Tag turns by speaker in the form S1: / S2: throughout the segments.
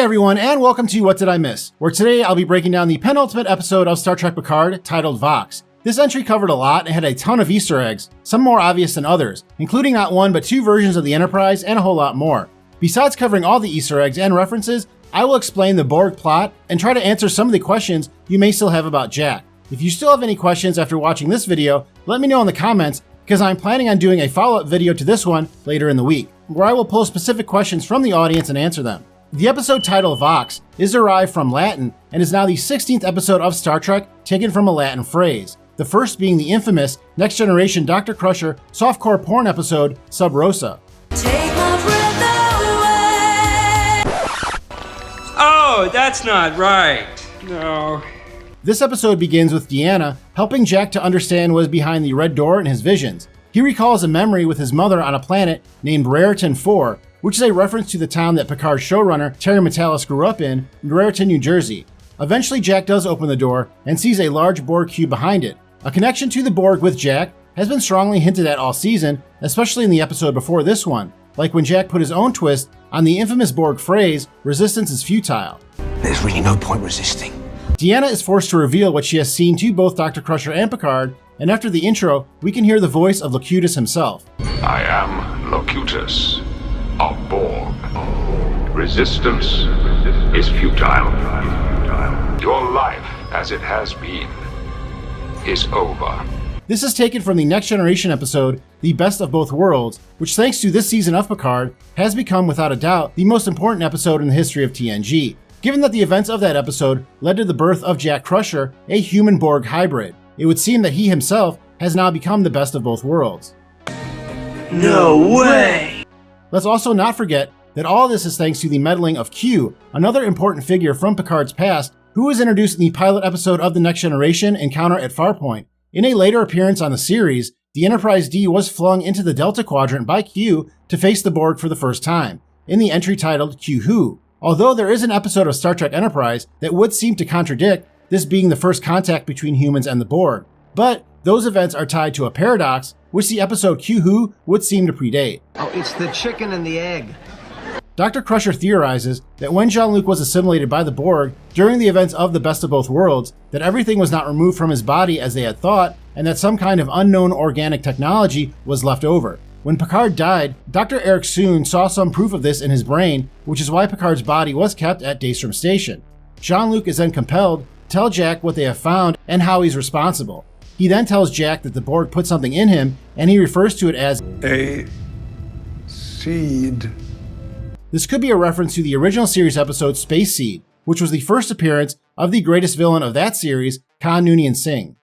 S1: everyone, and welcome to What Did I Miss?, where today I'll be breaking down the penultimate episode of Star Trek Picard titled Vox. This entry covered a lot and had a ton of Easter eggs, some more obvious than others, including not one but two versions of the Enterprise and a whole lot more. Besides covering all the Easter eggs and references, I will explain the Borg plot and try to answer some of the questions you may still have about Jack. If you still have any questions after watching this video, let me know in the comments, because I'm planning on doing a follow-up video to this one later in the week, where I will pull specific questions from the audience and answer them. The episode title Vox is derived from Latin and is now the 16th episode of Star Trek taken from a Latin phrase, the first being the infamous Next Generation Dr. Crusher softcore porn episode Sub Rosa.
S2: Take my breath away.
S3: Oh, that's not right. No.
S1: This episode begins with Deanna helping Jack to understand what is behind the red door in his visions. He recalls a memory with his mother on a planet named Raritan 4, which is a reference to the town that Picard's showrunner Terry Matalas grew up in Raritan, New Jersey. Eventually, Jack does open the door and sees a large Borg cube behind it. A connection to the Borg with Jack has been strongly hinted at all season, especially in the episode before this one, like when Jack put his own twist on the infamous Borg phrase, "resistance is futile."
S4: There's really no point resisting.
S1: Deanna is forced to reveal what she has seen to both Dr. Crusher and Picard, and after the intro, we can hear the voice of Locutus himself.
S5: I am Locutus of Borg. Resistance is futile. Your life, as it has been, is over.
S1: This is taken from the Next Generation episode, The Best of Both Worlds, which thanks to this season of Picard, has become without a doubt the most important episode in the history of TNG, given that the events of that episode led to the birth of Jack Crusher, a human-Borg hybrid. It would seem that he himself has now become the best of both worlds.
S3: No way!
S1: Let's also not forget that all this is thanks to the meddling of Q, another important figure from Picard's past, who was introduced in the pilot episode of the Next Generation Encounter at Farpoint. In a later appearance on the series, the Enterprise D was flung into the Delta Quadrant by Q to face the Borg for the first time, in the entry titled Q Who. Although there is an episode of Star Trek Enterprise that would seem to contradict this being the first contact between humans and the Borg, but those events are tied to a paradox which the episode Q Who would seem to predate.
S6: Oh, it's the chicken and the egg.
S1: Dr. Crusher theorizes that when Jean-Luc was assimilated by the Borg during the events of the Best of Both Worlds, that everything was not removed from his body as they had thought, and that some kind of unknown organic technology was left over. When Picard died, Dr. Eric Soon saw some proof of this in his brain, which is why Picard's body was kept at Daystrom Station. Jean-Luc is then compelled to tell Jack what they have found and how he's responsible. He then tells Jack that the Borg put something in him, and he refers to it as
S7: a seed.
S1: This could be a reference to the original series episode Space Seed, which was the first appearance of the greatest villain of that series, Khan Noonien Singh.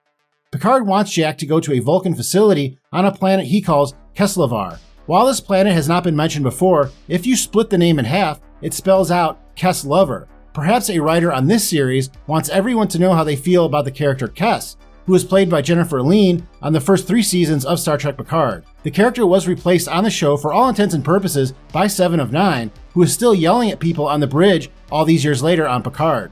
S1: Picard wants Jack to go to a Vulcan facility on a planet he calls Keslavar. While this planet has not been mentioned before, if you split the name in half, it spells out Kes-Lover. Perhaps a writer on this series wants everyone to know how they feel about the character Kes, who was played by Jennifer Lean on the first 3 seasons of Star Trek Picard. The character was replaced on the show for all intents and purposes by Seven of Nine, who is still yelling at people on the bridge all these years later on Picard.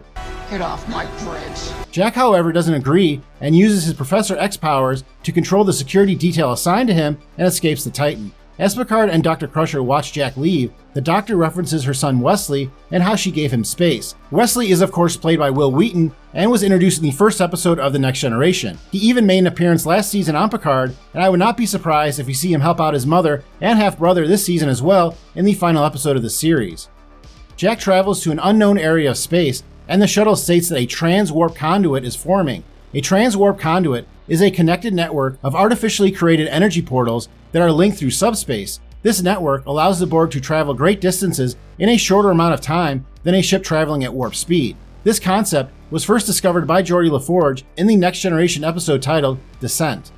S6: Get off my bridge.
S1: Jack, however, doesn't agree and uses his Professor X powers to control the security detail assigned to him and escapes the Titan. As Picard and Dr. Crusher watch Jack leave, the Doctor references her son Wesley and how she gave him space. Wesley is of course played by Will Wheaton and was introduced in the first episode of The Next Generation. He even made an appearance last season on Picard, and I would not be surprised if we see him help out his mother and half-brother this season as well in the final episode of the series. Jack travels to an unknown area of space, and the shuttle states that a trans-warp conduit is forming. A trans-warp conduit is a connected network of artificially created energy portals that are linked through subspace. This network allows the Borg to travel great distances in a shorter amount of time than a ship traveling at warp speed. This concept was first discovered by Geordi LaForge in the Next Generation episode titled Descent.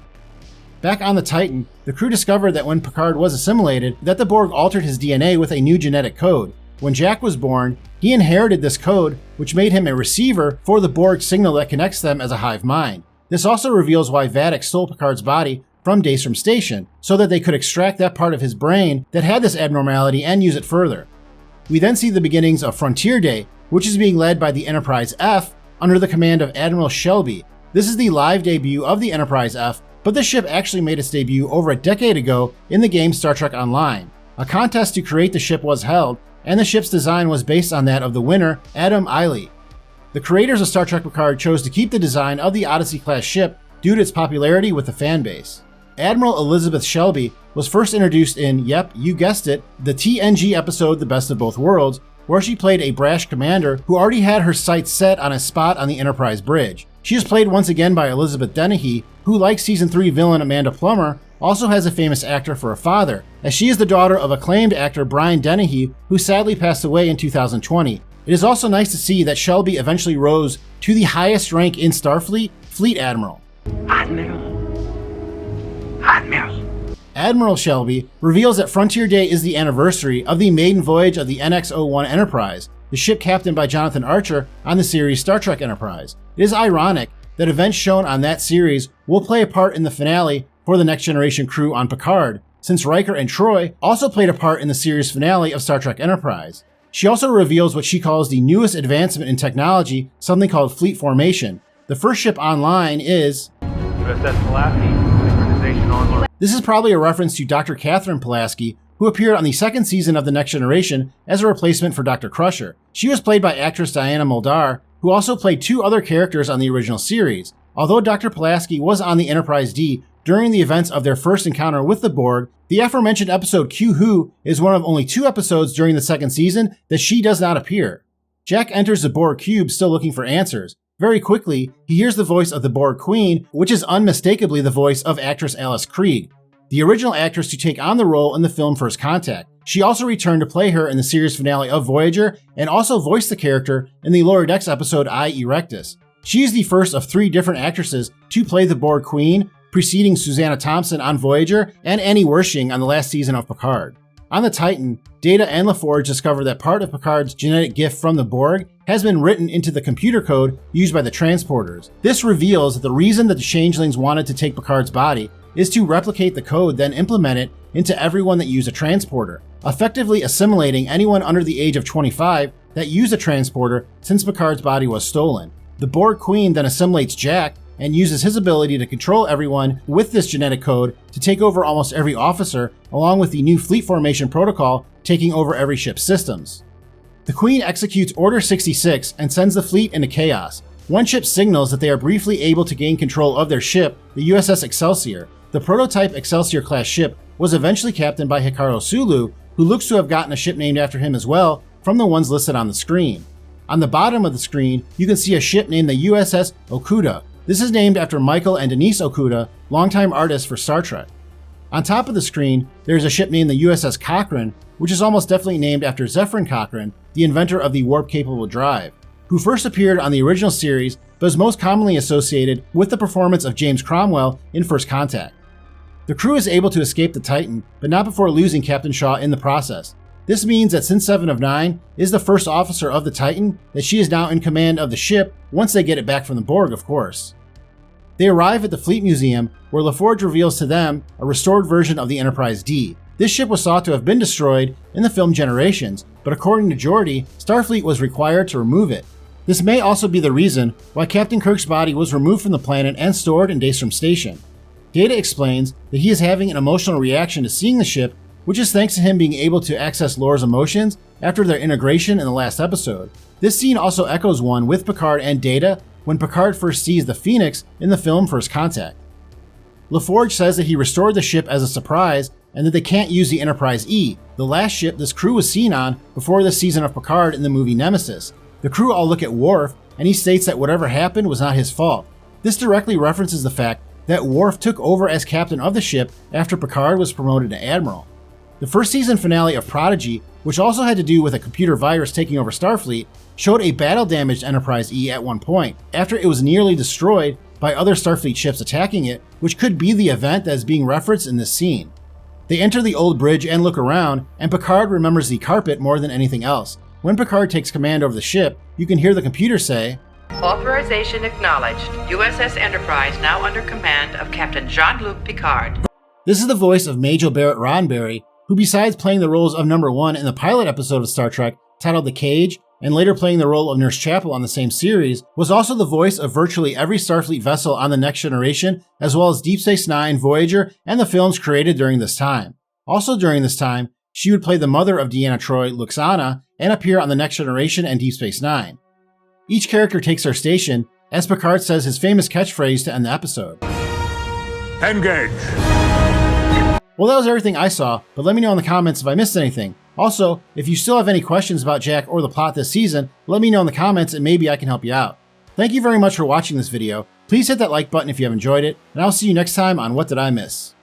S1: Back on the Titan, the crew discovered that when Picard was assimilated, that the Borg altered his DNA with a new genetic code. When Jack was born, he inherited this code, which made him a receiver for the Borg signal that connects them as a hive mind. This also reveals why Vadic stole Picard's body from Daystrom Station, so that they could extract that part of his brain that had this abnormality and use it further. We then see the beginnings of Frontier Day, which is being led by the Enterprise F under the command of Admiral Shelby. This is the live debut of the Enterprise F, but the ship actually made its debut over a decade ago in the game Star Trek Online. A contest to create the ship was held, and the ship's design was based on that of the winner, Adam Eiley. The creators of Star Trek Picard chose to keep the design of the Odyssey-class ship due to its popularity with the fan base. Admiral Elizabeth Shelby was first introduced in, yep, you guessed it, the TNG episode The Best of Both Worlds, where she played a brash commander who already had her sights set on a spot on the Enterprise bridge. She is played once again by Elizabeth Dennehy, who, like Season 3 villain Amanda Plummer, also has a famous actor for a father, as she is the daughter of acclaimed actor Brian Dennehy, who sadly passed away in 2020. It is also nice to see that Shelby eventually rose to the highest rank in Starfleet, Fleet Admiral. Admiral Shelby reveals that Frontier Day is the anniversary of the maiden voyage of the NX-01 Enterprise, the ship captained by Jonathan Archer on the series Star Trek Enterprise. It is ironic that events shown on that series will play a part in the finale for the Next Generation crew on Picard, since Riker and Troy also played a part in the series finale of Star Trek Enterprise. She also reveals what she calls the newest advancement in technology, something called fleet formation. The first ship online is
S2: USS Pulaski, synchronization online.
S1: This is probably a reference to Dr. Catherine Pulaski, who appeared on the second season of The Next Generation as a replacement for Dr. Crusher. She was played by actress Diana Muldaur, who also played two other characters on the original series. Although Dr. Pulaski was on the Enterprise D during the events of their first encounter with the Borg, the aforementioned episode Q Who is one of only 2 episodes during the second season that she does not appear. Jack enters the Borg cube still looking for answers. Very quickly, he hears the voice of the Borg Queen, which is unmistakably the voice of actress Alice Krige, the original actress to take on the role in the film First Contact. She also returned to play her in the series finale of Voyager and also voiced the character in the Lower Decks episode I, Erectus. She is the first of 3 different actresses to play the Borg Queen, preceding Susanna Thompson on Voyager and Annie Wershing on the last season of Picard. On the Titan, Data and LaForge discover that part of Picard's genetic gift from the Borg has been written into the computer code used by the transporters. This reveals that the reason that the Changelings wanted to take Picard's body is to replicate the code, then implement it into everyone that used a transporter, effectively assimilating anyone under the age of 25 that used a transporter since Picard's body was stolen. The Borg Queen then assimilates Jack and uses his ability to control everyone with this genetic code to take over almost every officer, along with the new fleet formation protocol taking over every ship's systems. The Queen executes Order 66 and sends the fleet into chaos. One ship signals that they are briefly able to gain control of their ship, the USS Excelsior. The prototype Excelsior-class ship was eventually captained by Hikaru Sulu, who looks to have gotten a ship named after him as well from the ones listed on the screen. On the bottom of the screen, you can see a ship named the USS Okuda. This is named after Michael and Denise Okuda, longtime artists for Star Trek. On top of the screen, there is a ship named the USS Cochrane, which is almost definitely named after Zefram Cochrane, the inventor of the warp-capable drive, who first appeared on the original series but is most commonly associated with the performance of James Cromwell in First Contact. The crew is able to escape the Titan, but not before losing Captain Shaw in the process. This means that since 7 of 9 is the first officer of the Titan, that she is now in command of the ship once they get it back from the Borg, of course. They arrive at the Fleet Museum, where LaForge reveals to them a restored version of the Enterprise D. This ship was thought to have been destroyed in the film Generations, but according to Geordi, Starfleet was required to remove it. This may also be the reason why Captain Kirk's body was removed from the planet and stored in Daystrom Station. Data explains that he is having an emotional reaction to seeing the ship, which is thanks to him being able to access Lor's emotions after their integration in the last episode. This scene also echoes one with Picard and Data when Picard first sees the Phoenix in the film First Contact. LaForge says that he restored the ship as a surprise and that they can't use the Enterprise E, the last ship this crew was seen on before this season of Picard in the movie Nemesis. The crew all look at Worf, and he states that whatever happened was not his fault. This directly references the fact that Worf took over as captain of the ship after Picard was promoted to admiral. The first season finale of Prodigy, which also had to do with a computer virus taking over Starfleet, showed a battle-damaged Enterprise E at one point, after it was nearly destroyed by other Starfleet ships attacking it, which could be the event that is being referenced in this scene. They enter the old bridge and look around, and Picard remembers the carpet more than anything else. When Picard takes command over the ship, you can hear the computer say,
S7: "Authorization acknowledged. USS Enterprise now under command of Captain Jean-Luc Picard."
S1: This is the voice of Majel Barrett Roddenberry, who besides playing the roles of Number 1 in the pilot episode of Star Trek titled The Cage, and later playing the role of Nurse Chapel on the same series, was also the voice of virtually every Starfleet vessel on the Next Generation, as well as Deep Space Nine, Voyager, and the films created during this time. Also during this time, She would play the mother of Deanna Troi, Luxana, and appear on The Next Generation and Deep Space Nine. Each character takes their station, as Picard says his famous catchphrase to end the episode.
S5: Engage!
S1: Well, that was everything I saw, but let me know in the comments if I missed anything. Also, if you still have any questions about Jack or the plot this season, let me know in the comments and maybe I can help you out. Thank you very much for watching this video. Please hit that like button if you have enjoyed it, and I'll see you next time on What Did I Miss?